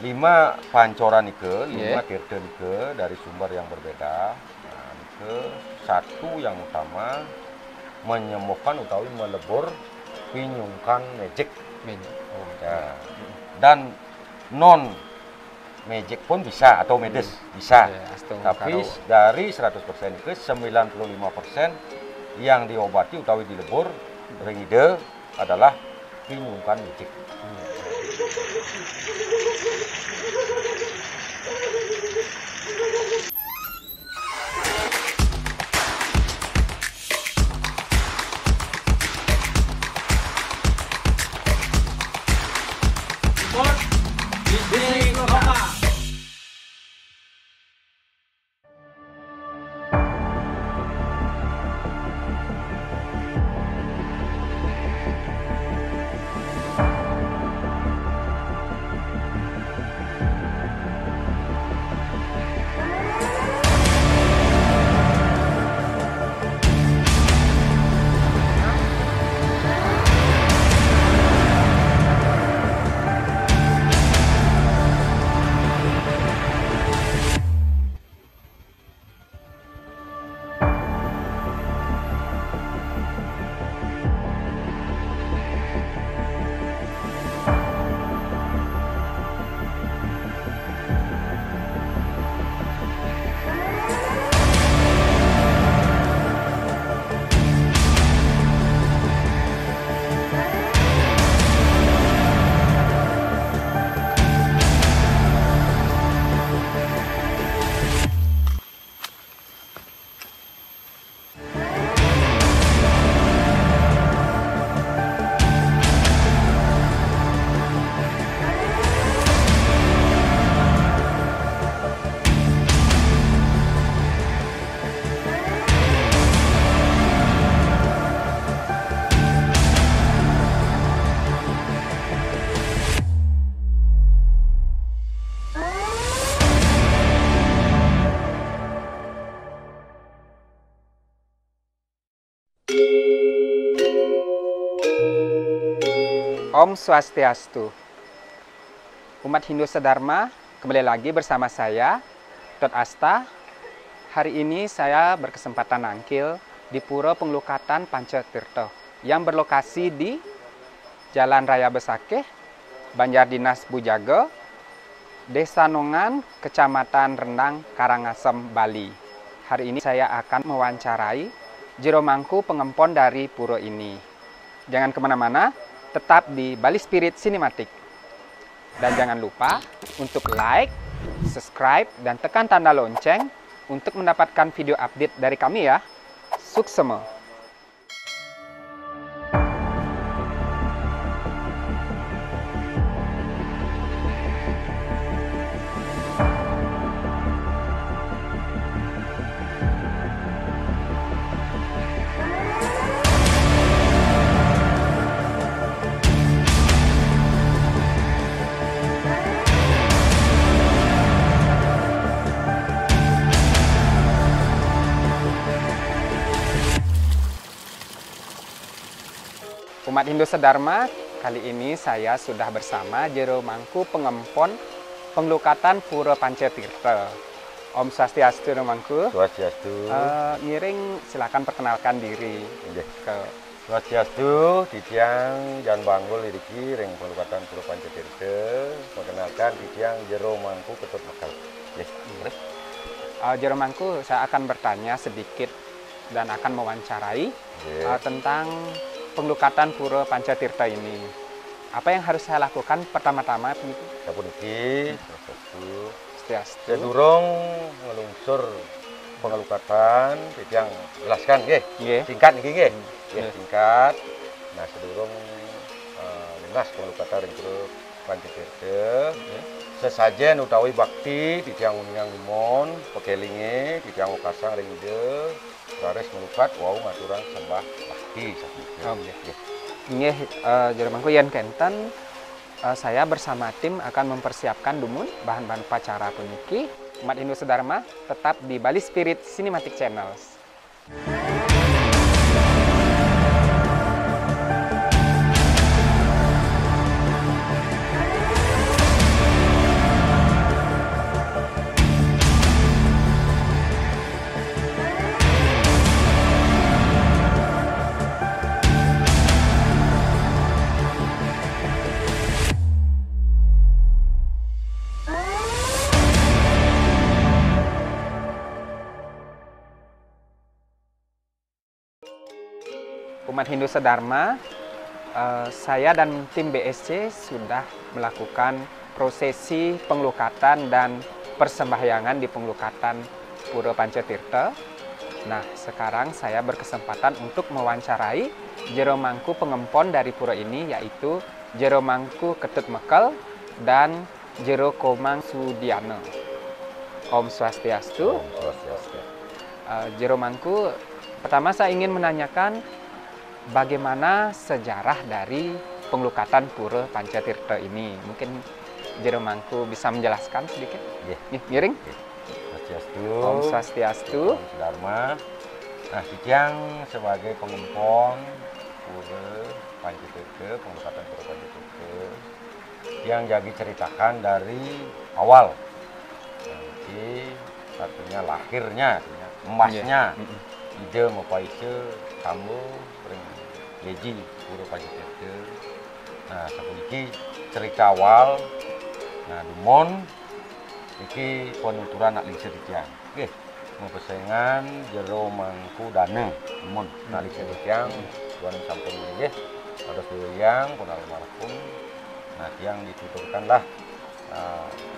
5 pancoran ike, 5 tirta ike dari sumber yang berbeda. Nah, ike satu yang utama menyembuhkan utawi melebur pinyungkan magic. Ya. Dan non magic pun bisa atau medis bisa. Tapi dari 100% itu 95% yang diobati utawi dilebur ringide adalah pinyungkan magic. Om Swastiastu. Umat Hindu Sedharma, kembali lagi bersama saya, Dot Asta. Hari ini saya berkesempatan nangkil di Pura Penglukatan Pancatirta yang berlokasi di Jalan Raya Besakeh, Banjar Dinas Bujaga, Desa Nongan, Kecamatan Rendang, Karangasem, Bali. Hari ini saya akan mewawancarai jero mangku pengempon dari pura ini. Jangan kemana-mana, tetap di Bali Spirit Cinematic. Dan jangan lupa untuk like, subscribe, dan tekan tanda lonceng untuk mendapatkan video update dari kami ya. Suksema! Umat Hindu Sedharma, kali ini saya sudah bersama jero mangku pengempon Penglukatan Pura Pancatirta. Om Swastiastu, mangku. Swastiastu. Ngiring, silakan perkenalkan diri. Ke Swastiastu, Titiang Jan Banggul Iriki, Ring Penglukatan Pura Pancatirta. Perkenalkan Titiang jero mangku Ketut Akal. Jero mangku, saya akan bertanya sedikit dan akan mewawancarai tentang Penglukatan Pura Pancatirta ini. Apa yang harus saya lakukan pertama-tama? Sapuniki, Swastiastu. sedurung ngelungsur pengelukatan, yang jelaskan, singkat nih, singkat. Nah, sedurung lintas pengelukatan Ring Pancatirta, sesajen utawi bakti titiang uningang limon, pekelinge, titiang okasang ringide, baris melukat, wau ngaturan sembah bakti. Nggih, jero mangku yen kenten saya bersama tim akan mempersiapkan dumun bahan-bahan upacara puniki. Umat Hindu Sedharma tetap di Bali Spirit Cinematic Channels. umat Hindu Sedharma, saya dan tim BSC sudah melakukan prosesi pengelukatan dan persembahyangan di pengelukatan Pura Pancatirta. Nah, sekarang saya berkesempatan untuk mewawancarai Jero Mangku pengempon dari pura ini, yaitu Jero Mangku Ketut Mekel dan Jero Komang Sudiana. Om Swastiastu. Om Swastiastu. Jero Mangku, pertama saya ingin menanyakan bagaimana sejarah dari pengelukatan Pura Pancatirta ini. Mungkin Jero Mangku bisa menjelaskan sedikit? Nih, miring. Swastiastu. Om Swastiastu. Om Dharma. Nah, Kijang sebagai pengempon Pura Pancatirta, pengelukatan Pura Pancatirta, yang jadi ceritakan dari awal. Nanti satunya lahirnya, emasnya, ide mapaice kamu ring yeji Pura Pancatirta. Nah, sapuniki cerita awal. Nah, dumon iki penuturan nak lingsir Kijang. Nggih, mempesengan Jero Mangku Dane. Dumon nak lingsir Kijang, tuan sampun nggih. Ada yang pun almarhum. Nah, yang dituturkanlah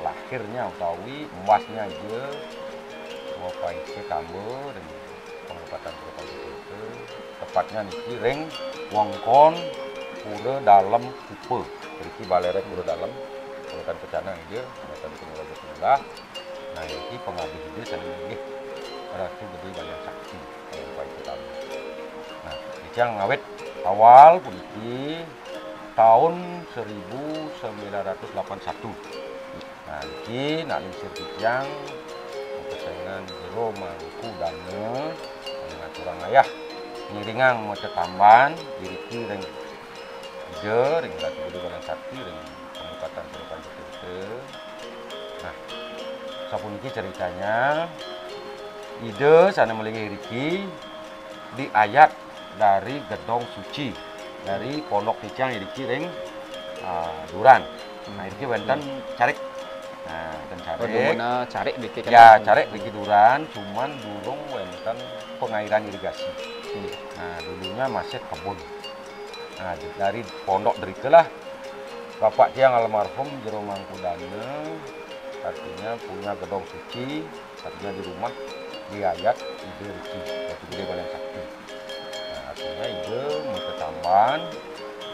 lahirnya utawi emasnya ide mapaice kamu dan pengelukatan Pura Pancatirta. Tepatnya niki ring wongkon Pura Dalem Kupe. Iki balere Pura Dalem pengelukatan Pecana ide, pengelukatan Pura Sebelah. Nah, ini pengabdi ide sana nggih. Ratu Gede Balai Sakti yang paling utama. Nah, Kijang ngawet awal puniki tahun 1981. Nah, iki nak lingsir Kijang pesengan Jero Mangku Dane dengan kurang ayah ngiringang mau tamban diriki ring ide ring Ratu Gede Balai Sakti ring pengelukatan Pura Pancatirta. Nah, sapuniki ceritanya ide sana melingi riki di ayat dari gedong suci dari pondok Kijang riki ring Duran. Nah, iki wonten carik. Nah, dan carik dikit ya carik di Duran, cuman durung wonten pengairan irigasi. Nah, dulunya masih kebun. Nah, dari pondok derikelah Bapak Kijang almarhum Jero Mangku Dane artinya punya gedong suci, artinya di rumah diayat ide riki Ratu Gede Balai Sakti. Nah, artinya ide mau tamban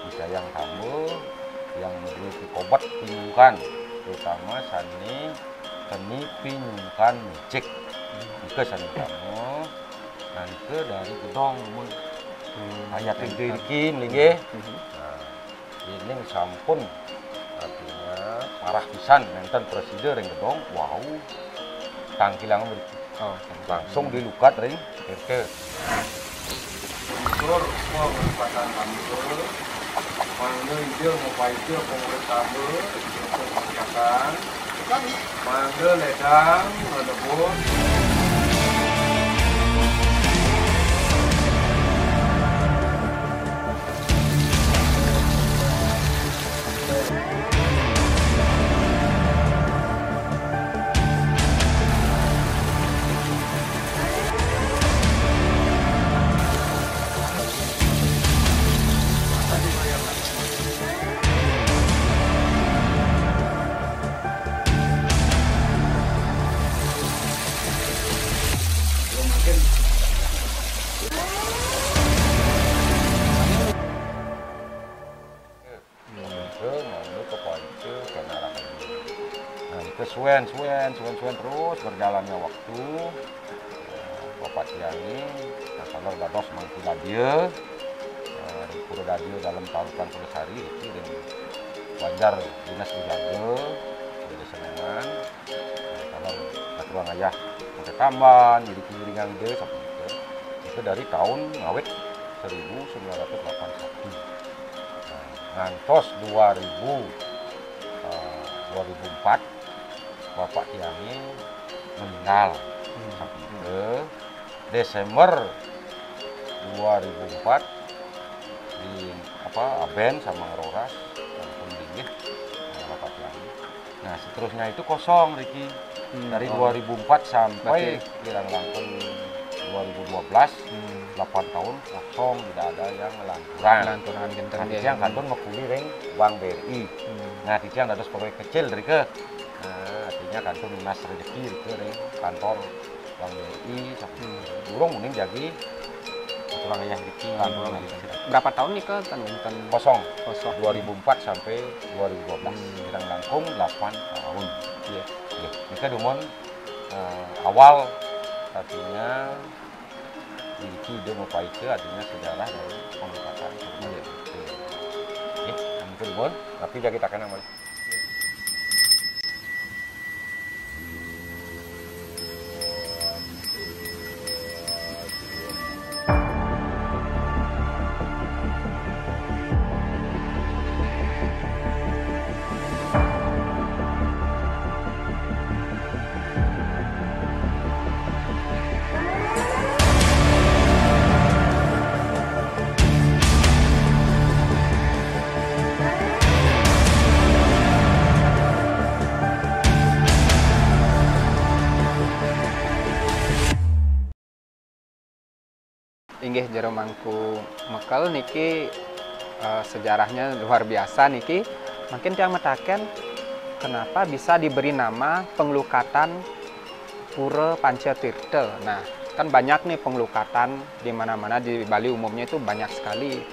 disayang tamu yang memiliki obat pinyungkan, terutama sani seni pinyungkan micik. Ike sani tamu, nah ike dari gedong mun ayat ide riki melinggih. Nah, ini sampun artinya parah pisan nenten presiden ring gedong, wow tangkilang langsung dilukat ring RT. Tur semua merupakan tampil, mana ide mapaice pengurus tampil, kegiatan, mana ledang, ledebun. Suwen terus berjalannya waktu. Bapak Kijang ini kalau dados Mangku Dadio, Pura Dadio dalam tarukan Pulasari itu dan Banjar Dinas Bujaga dari Senengan. Kalau aturan ayah pakai tamban, jadi kiringan dia sampai itu dari tahun ngawet 1981. Ngantos 2004 Bapak Kijang ini meninggal. Sampai ke Desember 2004 di Aben sama Roras langsung dingin Bapak Kijang. Nah, seterusnya itu kosong Riki. Dari 2004 sampai kira langkung 2012 8 tahun kosong, tidak ada yang lanturan. Lanturan genten Nah, yang kantor mekuli ring Bank BRI. Nah, yang ada proyek kecil dari ke. Nah, artinya kantor lunas rezeki ke ring kantor Bank BRI. Burung mending jadi aturan ayah rezeki lanturan lagi. Berapa tahun nih ke kan Kosong. kosong 2004 sampai 2012. Sedang langkung 8 tahun. Iya. Ya, ini dumon awal artinya di ide Mopaike artinya sejarah dari penglukatan. Oke, itu dumon. Tapi dia kita akan amal. Inggih jero mangku mekel niki sejarahnya luar biasa niki. Makin tiang metaken kenapa bisa diberi nama penglukatan Pura Pancatirta. Nah, kan banyak nih penglukatan di mana-mana di Bali umumnya itu banyak sekali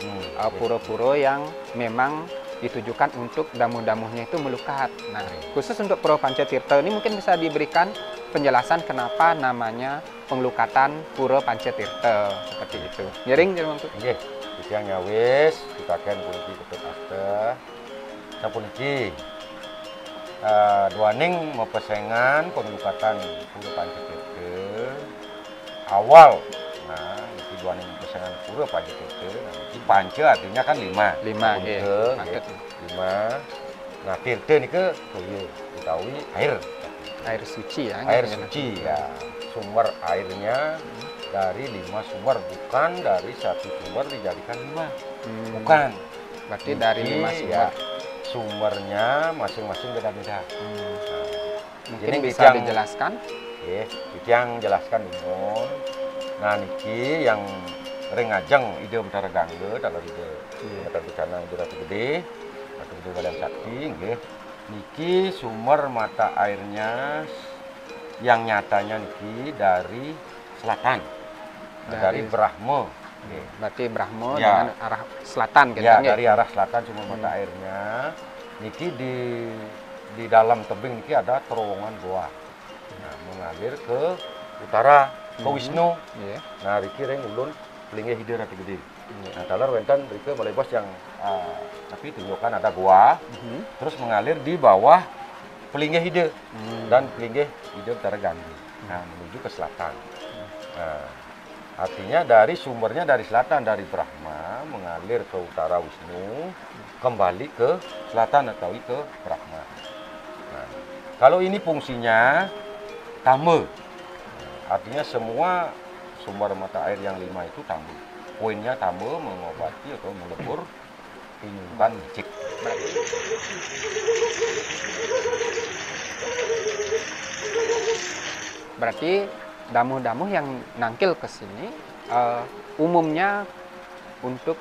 pura-pura yang memang ditujukan untuk damu-damunya itu melukat. Nah, khusus untuk Pura Pancatirta ini mungkin bisa diberikan penjelasan kenapa namanya penglukatan Pura Pancatirta seperti itu. Ngiring jadi maksud. Nggih, yang nyawis dikaken kunci ketut aste. Sapuniki duaning mepesengan penglukatan Pura Pancatirta awal. Nah, iki duaning mepesengan Pura Pancatirta. Nah, iki panca artinya kan 5. 5 nggih. 5. Nah, tirta nike utawi Air suci ya. Air suci ya. Sumber airnya dari 5 sumber, bukan dari satu sumber dijadikan 5. Bukan. Berarti dari 5 sumber. Ya, sumbernya masing-masing beda-beda. Mungkin bisa dijelaskan? Ya, yang jelaskan umum. Nah, niki yang rengajeng ide Betara Gangge dalam ide Betara Bencana ide Ratu Gede atau ide Balian Sakti nggih. Niki sumber mata airnya yang nyatanya niki dari selatan, dari Brahma. Berarti Brahma Ya. dengan arah selatan gitu Ya, dari arah selatan sumber mata airnya. Niki di dalam tebing niki ada terowongan goa. Nah, mengalir ke utara ke Wisnu. Yeah. Nah, riki ring ulun pelinggih hide Ratu Gede. Nah, talar wenten riki melebas yang tapi tunjukkan ada goa. Terus mengalir di bawah pelinggih hide dan pelinggih hide Betara Gangge. Nah, menuju ke selatan. Nah, artinya dari sumbernya dari selatan, dari Brahma mengalir ke utara Wisnu, kembali ke selatan atau ke Brahma. Nah, kalau ini fungsinya tame, artinya semua sumber mata air yang 5 itu tame. Poinnya tame mengobati atau melebur penyumpan licik. Berarti damu-damu yang nangkil ke sini umumnya untuk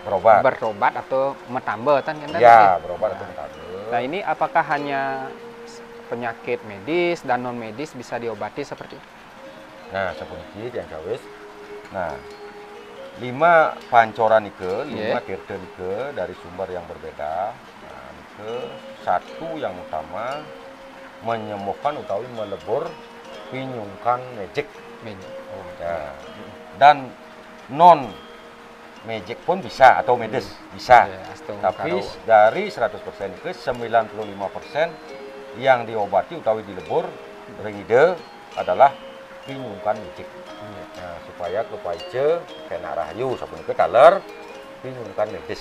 berobat atau metambel kan? Ya, berobat atau metambel. Nah, ini apakah hanya penyakit medis dan non medis bisa diobati seperti itu? Nah, seperti yang kawis. Nah, 5 pancoran nike, 5 tirta nike dari sumber yang berbeda. Nah, nike satu yang utama menyembuhkan utawi melebur pinyungkan magic. Ya. Dan non magic pun bisa atau medis bisa. Tapi dari 100% itu 95% yang diobati utawi dilebur ringide adalah pinyungkan magic. Nah, supaya kepaice kena rahayu sabun ke taler pinyungkan medis.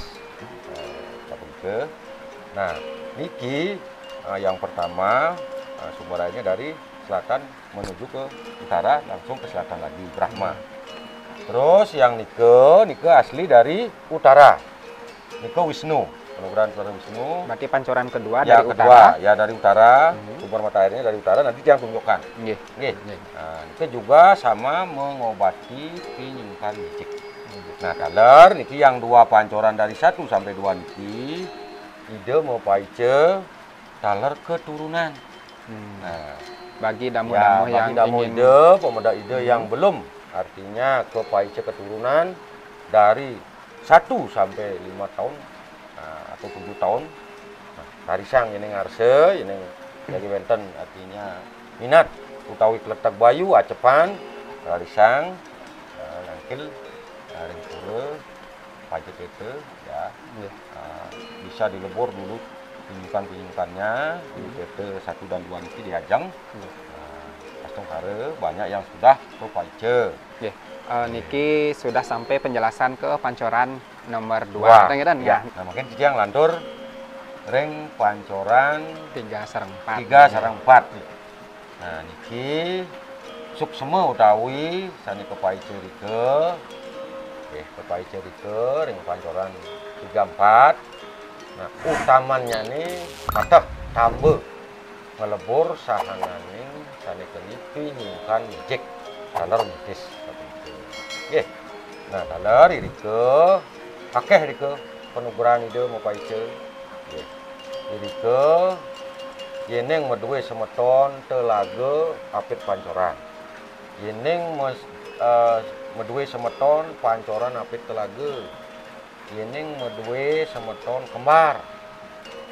Sabun ke. Nah, niki yang pertama sumber airnya dari selatan menuju ke utara, langsung ke selatan lagi Brahma. Terus yang nike asli dari utara, nike Wisnu. penuburan Saudara Wisnu. Berarti pancoran kedua Ya, dari kedua, utara. ya dari utara, sumber mata airnya dari utara, nanti yang tunjukkan. Nggih. Nggih. Nggih. Nah, itu juga sama mengobati pinyungkan licik. Nah, kaler niki yang dua pancoran dari 1 sampai 2 niki, ide mau paice kaler keturunan. Nah, Bagi ya, damu-damu yang bagi damu ingin ide, pemuda ide yang belum, artinya ke paice keturunan dari 1 sampai 5 tahun atau 7 tahun. Nah, tarisang ini ngarse, ini jadi wenten artinya minat utawi kletek bayu acepan tarisang nangkil ring pura pajak itu ya. Bisa dilebur dulu pinjungkannya di PT 1 dan 2 ini diajang. Pastung kare banyak yang sudah ke paice. Nggih. Niki sudah sampai penjelasan ke pancoran nomor 2. Wah, Dan ya. Nah, mungkin kita yang lantur ring pancoran 3 sareng 4. 3 sareng 4. Nah, niki suk semua utawi sani kepaice rike. Nggih, kepaice rike ring pancoran 3 4. Nah, utamanya nih patah tambah ngelebur sahananing sani keni pinyungkan jek taler mutis. Nggih. Nah, taler rike akeh rike penuburan ide mau paice. Nggih. Rike yeneng meduwe semeton telaga apit pancoran. Yeneng meduwe semeton pancoran apit telaga. Yeneng meduwe semeton kembar.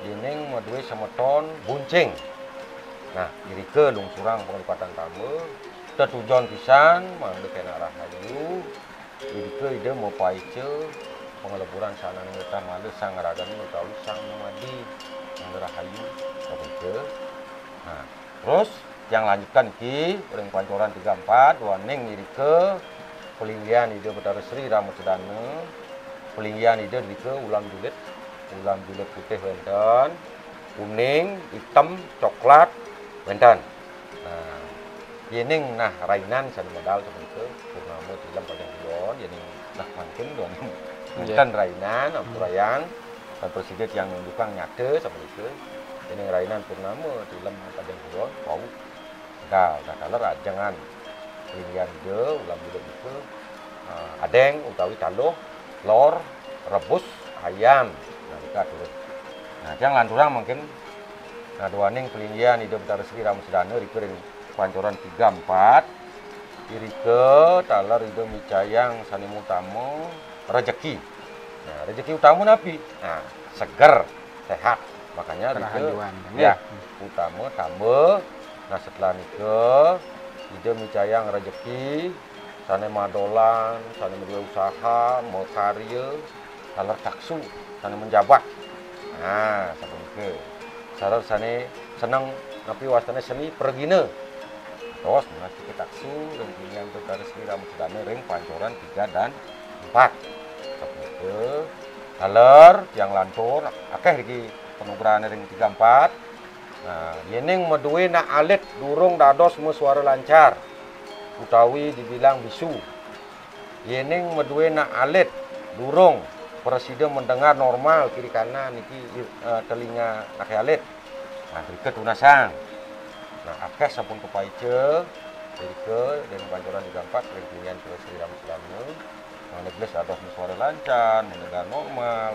Yeneng meduwe semeton buncing. Nah, irike lungsurang penglipatan tamu tetujuan pisan mangde kena rahayu. Irike ide mau paice pengeleburan sana ngetan male sang ragan utawi sang madi mangde rahayu begitu. Nah, terus yang lanjutkan ki ring pancoran 3 4 waning irike pelinggian ide Betara Sri Ramadana. Pelinggian ide irike ulam julit putih wenten, kuning, hitam, coklat wenten. Nah, yening nah rainan sani modal seperti purnama tilam panjang kulon yening nah mangkin don wenten rainan ampurayan dan presiden yang mendukung nyate seperti itu. Yening rainan purnama tilam panjang kulon bau dah kaler jangan pelinggian ide ulam julit itu adeng utawi taluh lor rebus ayam. Nah, kita turun. Nah, yang lanturang mungkin nah duaning pelinggian ide Betara Sri Ramadana rike ring pancoran 3 4 irike taler ide micayang sani mutamo rezeki. Nah, rezeki utama napi? Nah, seger, sehat. Makanya rike ya utama tambah. Nah, setelah nike ide micayang rezeki sane madolan, sane media usaha, mau karya, taler taksu, sane menjabat. Nah, sampai ke sarar sane senang napi wastane seni pergine. Terus mengasih ke taksu dan yang Betara Sri Ramadana ring pancoran 3 dan 4. Sampai ke taler yang lantur akeh iki penuburan ring 3 4. Nah, yening meduwe nak alit durung dados suara lancar. Utawi dibilang bisu. Yening meduwe nak alit durung presiden mendengar normal kiri kanan niki telinga akeh alit. Nah, rike tunasang. Nah, akeh sampun kepaice rike dan pancoran 3 4 ringkingan Betara Sri Ramadana. Nah, negles ados suara lancar, mendengar normal.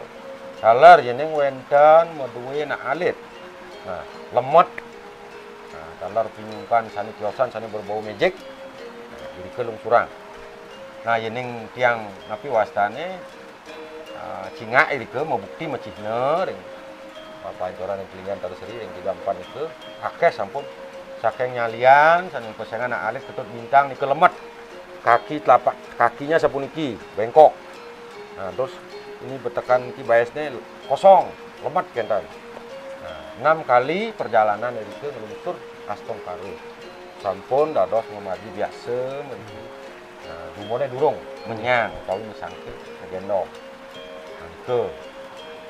Salar yening wenten meduwe nak alit. Nah, lemot. Nah, talar pinyungkan sani kiosan sani berbau mejek. Rike lungsurang. Nah, yening tiang napi wastane cinga rike mau bukti macihna ring pancoran yang pelinggian Betara Sri yang 3 4 itu akeh sampun saking nyalian saking pesengan nak alit ketut bintang nike lemet. Kaki telapak kakinya sampun iki bengkok. Nah, terus ini betekan iki baesne kosong, lemet kentan. Nah, 6 kali perjalanan rike ngelungsur astong karo. Sampun dados memadi biasa meniki. Nah, rumone durung menyang utawi misangkit ngegendong. Nah, itu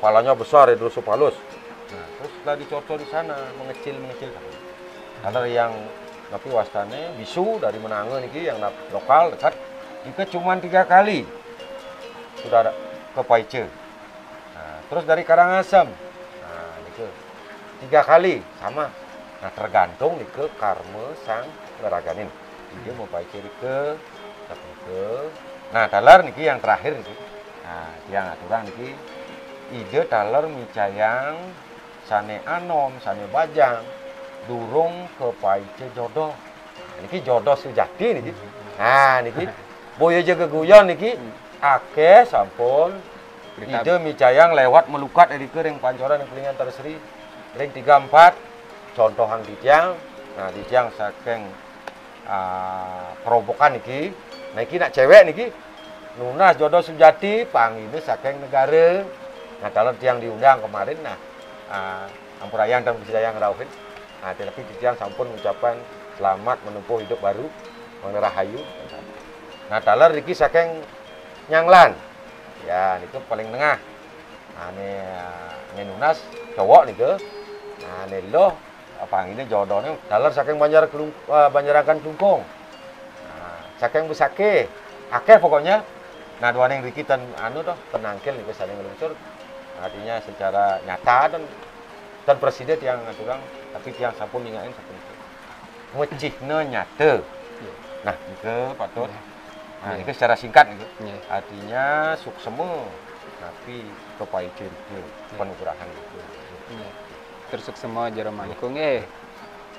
kepalanya besar ya terus halus. Nah, terus setelah dicocok di sana mengecil. Ada yang tapi wastane bisu dari Menange niki yang lokal dekat itu cuma 3 kali sudah ada ke paice. Nah, Terus dari Karangasem. Nah, niki 3 kali sama. Nah, tergantung niki karma sang ngeraganin. Dia mau pakai ke ke. Nah, talar niki yang terakhir niki. Nah, yang aturan niki ide talar micayang sane anom, sane bajang durung ke paice jodoh. Niki jodoh sejati niki. Nah, niki boyo jaga guyon niki akeh sampun ide micayang lewat melukat dari kering pancoran yang kelingan terseri ring 34 contohan dijang. Nah, dijang saking kerobokan niki. Nah, iki nak cewek niki nunas jodoh sejati pangine saking negara. Nah, kalau yang diundang kemarin nah Ampurayang dan Bisayang Raufin. Nah, tapi dijang sampun ucapan selamat menempuh hidup baru menerahayu. Nah, talar niki saking Nyanglan. Ya, niku paling tengah. Nah, ini nunas cowok niku. Nah, ini loh pangine jodohnya talar saking Banjarakan Klungkung. Nah, saking Busake. Akeh pokoknya. Nah, dua ning riki ten anu toh penangkil niku saling ngeluncur. Artinya secara nyata dan presiden yang aturan tapi tiang sampun ningain sampun ngecihna nyata. Nah, niku patut. Nah, ini secara singkat gitu. Artinya suksema tapi kepaice itu penukurahan itu. Terus suksema jero mangkung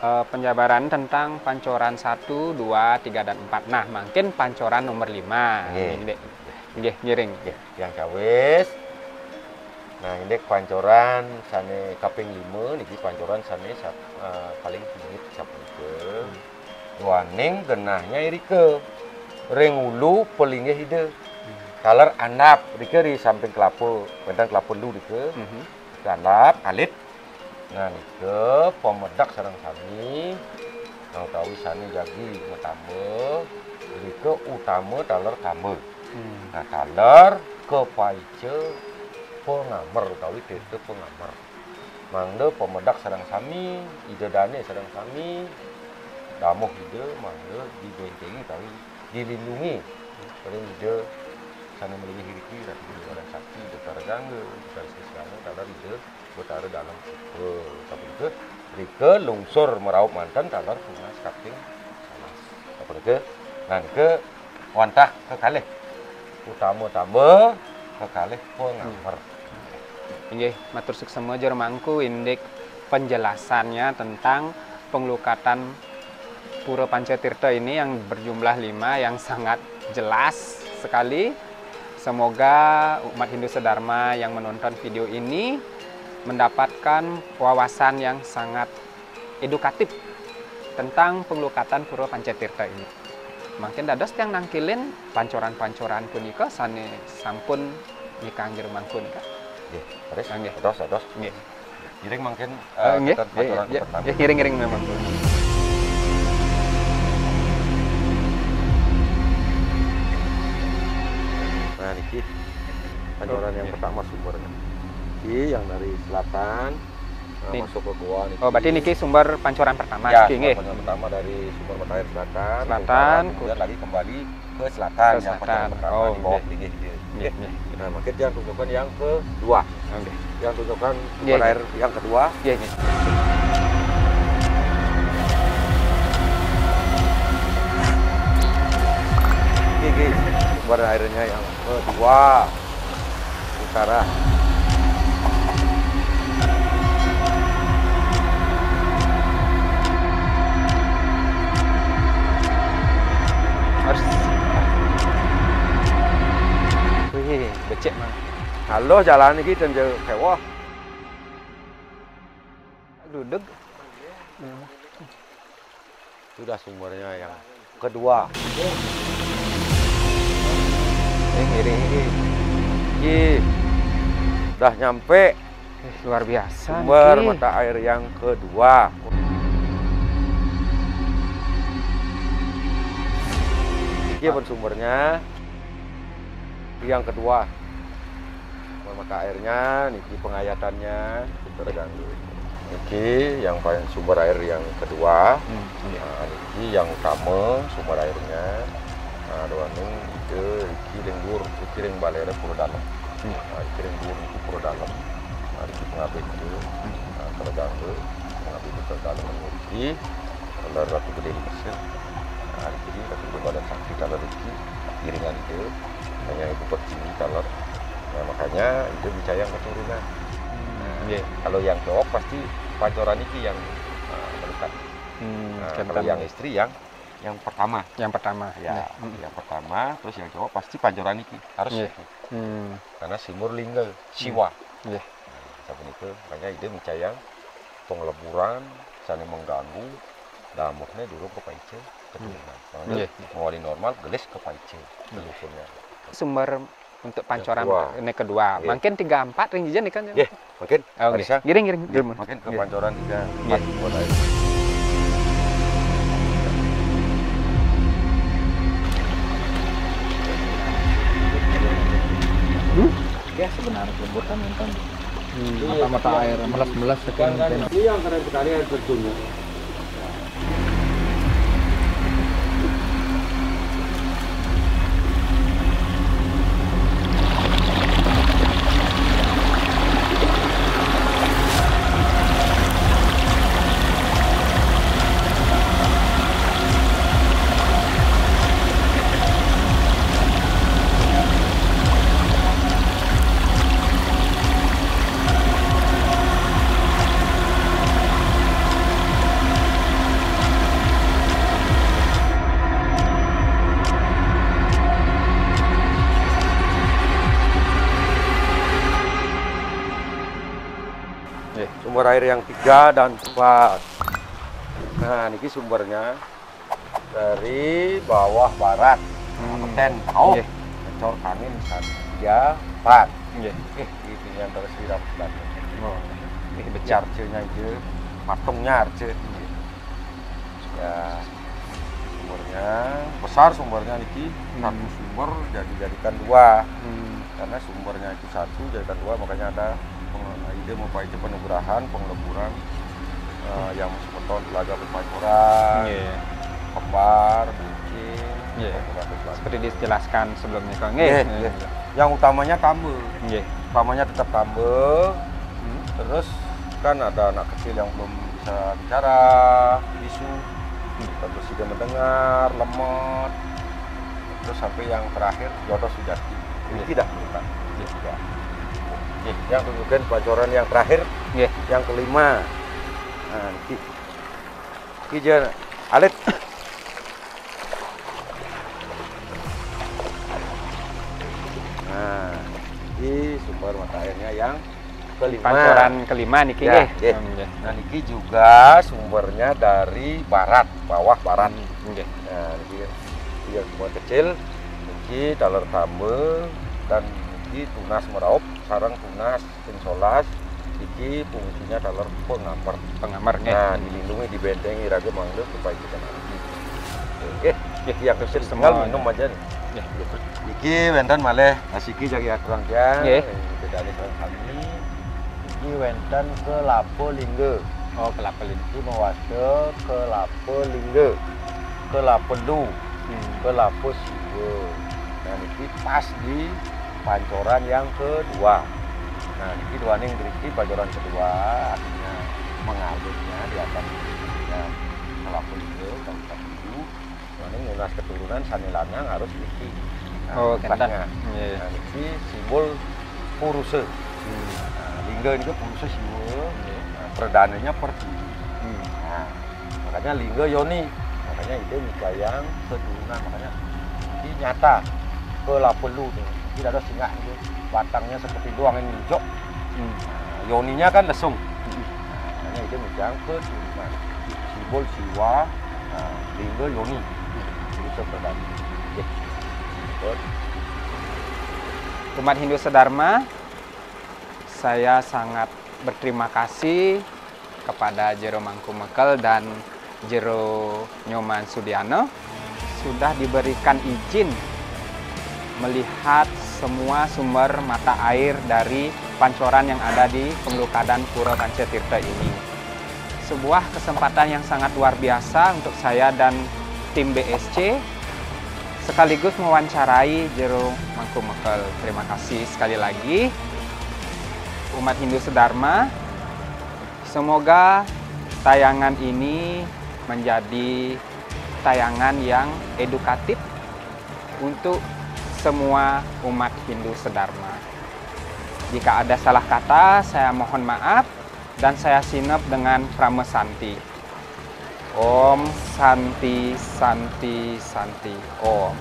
penjabaran tentang pancoran 1, 2, 3 dan 4. Nah, mungkin pancoran nomor 5. Nggih, ngiring. Yang kawis. Nah, ini pancoran sane kaping 5 niki pancoran sane paling tinggi sapunkeun. Duaning genahnya irike. Ring ulu pelingnya hide. Kalar andap rike di samping kelapa, bentang kelapa lu rike. Andap alit. Nah, nike pemedak sareng sami. Nang tawi sani jagi utama. Rike utama taler kambe. Nah, taler kepaice pengamer utawi tete pengamer. Mangde pemedak sareng sami, ide dane sareng sami. Damuh ide mangde dibentengi utawi dilindungi oleh ide sana melindungi hiriki dan orang sakti betara ganggu betara sesana dalam ide betara dalam tapi itu rike lungsur meraup mantan dalam punas kaping salas apa itu nah ke wantah ke kalih utama ke kalih pengamer. Nggih, matur suksema jero mangku indik penjelasannya tentang pengelukatan Pura Pancatirta ini yang berjumlah 5 yang sangat jelas sekali. Semoga umat Hindu Sedharma yang menonton video ini mendapatkan wawasan yang sangat edukatif tentang pengelukatan Pura Pancatirta ini. Mungkin dados yang nangkilin pancoran-pancoran punika sane sampun nikang jero mangkun ka. Nggih, terus ados. Nggih. Ngiring mungkin pancoran pertama. Ya, ngiring memang. Nah, niki pancoran yang pertama sumbernya. Niki yang dari selatan masuk ke gua niki. Oh, berarti niki sumber pancoran pertama ya, niki nggih. Pancoran pertama dari sumber mata air selatan. Kemudian lagi kembali ke selatan ke yang pancoran pertama di bawah niki. Nah, makin yang tunjukkan yang kedua. Nggih. Yang tunjukkan sumber air yang kedua. Nggih. Niki sumber airnya yang kedua utara. Wih, becek mah. Halo jalan iki dan kewah. Duduk. Sudah sumbernya yang kedua. Ini udah nyampe Luar biasa. sumber mata air yang kedua. Ini bersumbernya yang kedua. Sumber mata airnya, niki pengayatannya terganggu. Niki yang paling sumber air yang kedua. Nah, niki yang utama sumber airnya. Nah, doaning itu iki ring dur, iki ring balere pura dalam. Nah, kirim dulu itu pro dalam. Nah, itu pengabe itu, kalau ganggu, pengabe itu ke dalam menguji, kalau ratu gede di Mesir. Nah, jadi ratu gede badan sakti kalau rezeki kiringan itu, hanya itu tertinggi kalau. Nah, makanya itu dicayang keturunan. Kalau yang cowok pasti pancoran itu yang mendekat. Kalau yang istri yang pertama. Yang pertama. Ya, yang pertama, terus yang cowok pasti pancoran itu harus. Karena simur lingga, siwa. Sampai itu, makanya ide mencayang pengleburan, saling mengganggu, damuknya dulu ke paice, keturunan. Makanya mewali normal, gelis ke paice, telusurnya. Sumber untuk pancoran ini kedua, mungkin 3-4 ringgijan nih kan? Mungkin. Giring. Mungkin ke pancoran 3-4 buat air. Ya sebenarnya lembur kan mata air melas-melas sekian. Ini yang keren sekali air terjunnya. Sumber air yang 3 dan 4. Nah, ini sumbernya dari bawah barat. Ten, Ngecor angin 3, 4. Ini yang terus siram selatan. Ini becar cenya aja, matungnya arce. Ya, sumbernya besar sumbernya ini satu sumber jadikan 2. Karena sumbernya itu 1 jadikan 2, makanya ada ide mempunyai penugrahan, pengleburan yang seperti telaga pemancuran, kembar, bucin, seperti dijelaskan sebelumnya Kang. Yang utamanya tambe, utamanya tetap tambe. Terus kan ada anak kecil yang belum bisa bicara, bisu, terus tidak mendengar, lemot, terus sampai yang terakhir jodoh sujati, ini tidak bukan. Yang tunjukkan pancoran yang terakhir, yang kelima. Nah, ini alit. Nah, ini sumber mata airnya yang kelima. Pancoran kelima niki. Nah, niki juga sumbernya dari barat, bawah barat. Nah, niki yang sumber kecil, niki dalar tambe dan niki tunas meraup. Sarang tunas, pensolas, iki fungsinya adalah pengamer. Nah, dilindungi, dibentengi, raga manggil supaya kita nanti. Yang kecil tinggal minum aja nih. Iki wenten maleh, asiki jadi kurang jang. Bedanya dengan kami. Iki wenten ke Lapo Lingge. Oh, ke Lapo Lingge. Iki mewase ke Lapo Lingge, ke Lapo Lu, ke Lapo Siwe. Nah, ini pas di pancoran yang kedua. Nah, ini dua ning driki pancoran kedua, artinya mengalirnya di atas ya melapun itu dan itu. Dua ning munas keturunan sani lanang harus driki. Nah, kentang. Nah, ini simbol puruse. Nah, lingga ini puruse simbol. Nah, perdananya pertiwi. Nah, makanya lingga yoni. Makanya itu dicayang keturunan. Makanya ini nyata ke lapelu nih. Tidak ada singa itu, batangnya seperti doang yang hijau. Yoninya kan lesung. Makanya itu menjang keturunan. Simbol siwa, lingga yoni. Itu seperti Umat Hindu Sedharma, saya sangat berterima kasih kepada Jero Mangkumekel dan Jero Nyoman Sudiano sudah diberikan izin melihat semua sumber mata air dari pancoran yang ada di Pemelukadan Pura Pancatirta ini. Sebuah kesempatan yang sangat luar biasa untuk saya dan tim BSC. sekaligus mewawancarai jero Mangku Mekel. Terima kasih sekali lagi umat Hindu Sedharma. Semoga tayangan ini menjadi tayangan yang edukatif untuk semua umat Hindu Sedharma. Jika ada salah kata, saya mohon maaf dan saya sinep dengan pramesanti. Om Santi Santi Santi Om.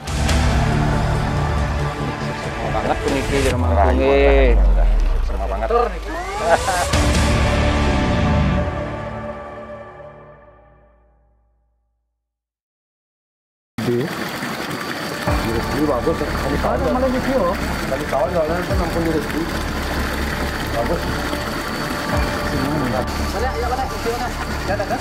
Semua banget puniki jero Mangku nggih. Semua banget. Ini bagus, kali kawal malah gitu. Kali kawal jualan kan 60.000. Bagus. Mana ya mana? Mana? Ya ada kan?